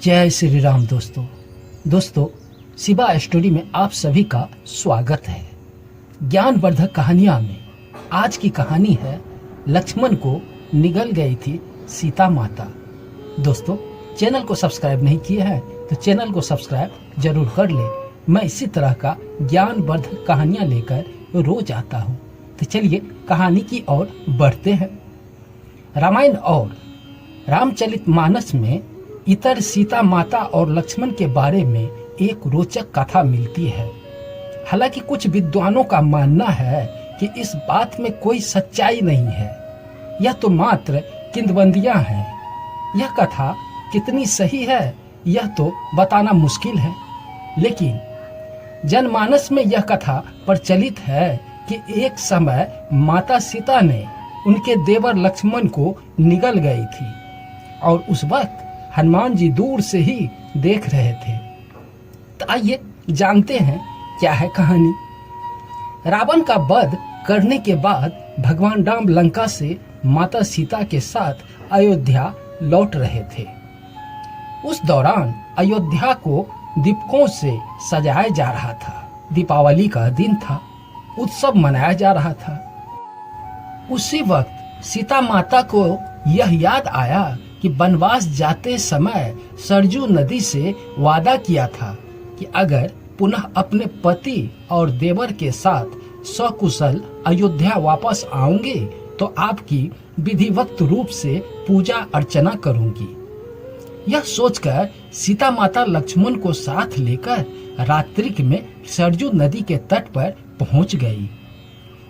जय श्री राम दोस्तों शिवा स्टोरी में आप सभी का स्वागत है। ज्ञानवर्धक कहानियां में आज की कहानी है लक्ष्मण को निगल गई थी सीता माता। दोस्तों चैनल को सब्सक्राइब नहीं किए हैं तो चैनल को सब्सक्राइब जरूर कर ले। मैं इसी तरह का ज्ञानवर्धक कहानियां लेकर रोज आता हूं। तो चलिए कहानी की ओर बढ़ते हैं। रामायण और रामचरितमानस में इतर सीता माता और लक्ष्मण के बारे में एक रोचक कथा मिलती है। हालांकि कुछ विद्वानों का मानना है कि इस बात में कोई सच्चाई नहीं है, यह तो मात्र किंवदंतियां हैं। यह कथा कितनी सही है यह तो बताना मुश्किल है, लेकिन जनमानस में यह कथा प्रचलित है कि एक समय माता सीता ने उनके देवर लक्ष्मण को निगल गई थी और उस वक्त हनुमान जी दूर से ही देख रहे थे। तो आइए जानते हैं क्या है कहानी। रावण का वध करने के बाद भगवान राम लंका से माता सीता के साथ अयोध्या लौट रहे थे। उस दौरान अयोध्या को दीपकों से सजाया जा रहा था। दीपावली का दिन था, उत्सव मनाया जा रहा था। उसी वक्त सीता माता को यह याद आया कि वनवास जाते समय सरजू नदी से वादा किया था कि अगर पुनः अपने पति और देवर के साथ सकुशल अयोध्या वापस आऊंगी तो आपकी विधिवत रूप से पूजा अर्चना करूंगी। यह सोचकर सीता माता लक्ष्मण को साथ लेकर रात्रि में सरजू नदी के तट पर पहुंच गई।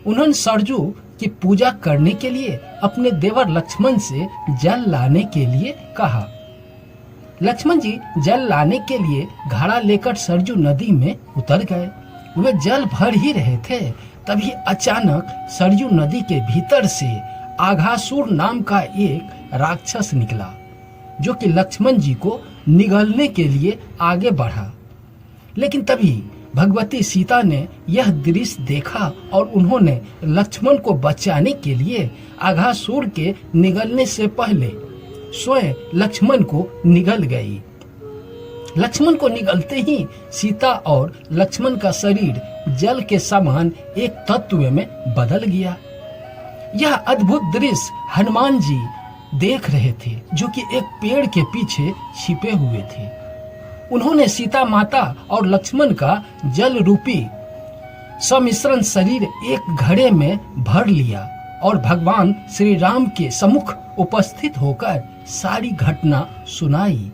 उन्होंने सरजू की पूजा करने के लिए अपने देवर लक्ष्मण से जल लाने के लिए कहा। लक्ष्मण जी जल लाने के लिए घड़ा लेकर सरजू नदी में उतर गए। वे जल भर ही रहे थे, तभी अचानक सरजू नदी के भीतर से आघासुर नाम का एक राक्षस निकला, जो कि लक्ष्मण जी को निगलने के लिए आगे बढ़ा। लेकिन तभी भगवती सीता ने यह दृश्य देखा और उन्होंने लक्ष्मण को बचाने के लिए आघासुर के निगलने से पहले स्वयं लक्ष्मण को निगल गई। लक्ष्मण को निगलते ही सीता और लक्ष्मण का शरीर जल के समान एक तत्व में बदल गया। यह अद्भुत दृश्य हनुमान जी देख रहे थे, जो कि एक पेड़ के पीछे छिपे हुए थे। उन्होंने सीता माता और लक्ष्मण का जल रूपी सम्मिश्रण शरीर एक घड़े में भर लिया और भगवान श्री राम के सम्मुख उपस्थित होकर सारी घटना सुनाई।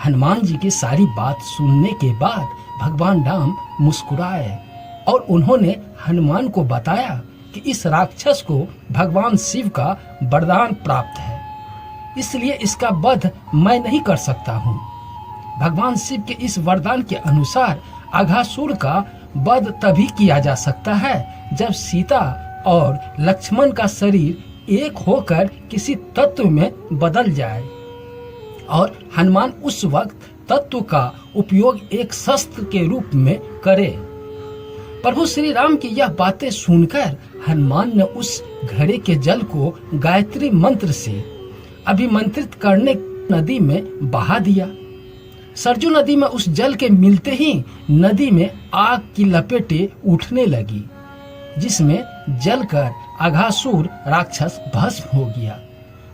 हनुमान जी की सारी बात सुनने के बाद भगवान राम मुस्कुराए और उन्होंने हनुमान को बताया कि इस राक्षस को भगवान शिव का वरदान प्राप्त है, इसलिए इसका वध मैं नहीं कर सकता हूँ। भगवान शिव के इस वरदान के अनुसार आघासुर का वध तभी किया जा सकता है जब सीता और लक्ष्मण का शरीर एक होकर किसी तत्व में बदल जाए और हनुमान उस वक्त तत्व का उपयोग एक शस्त्र के रूप में करे। प्रभु श्री राम की यह बातें सुनकर हनुमान ने उस घड़े के जल को गायत्री मंत्र से अभिमंत्रित करने नदी में बहा दिया। सरजू नदी में उस जल के मिलते ही नदी में आग की लपेटें उठने लगी, जिसमें जलकर आघासुर राक्षस भस्म हो गया।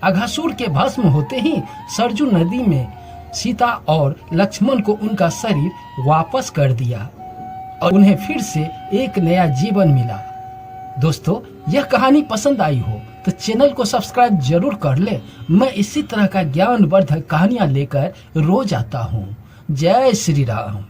आघासुर के भस्म होते ही सरजू नदी में सीता और लक्ष्मण को उनका शरीर वापस कर दिया और उन्हें फिर से एक नया जीवन मिला। दोस्तों यह कहानी पसंद आई हो तो चैनल को सब्सक्राइब जरूर कर ले। मैं इसी तरह का ज्ञानवर्धक कहानियां लेकर रोज आता हूँ। जय श्री राम।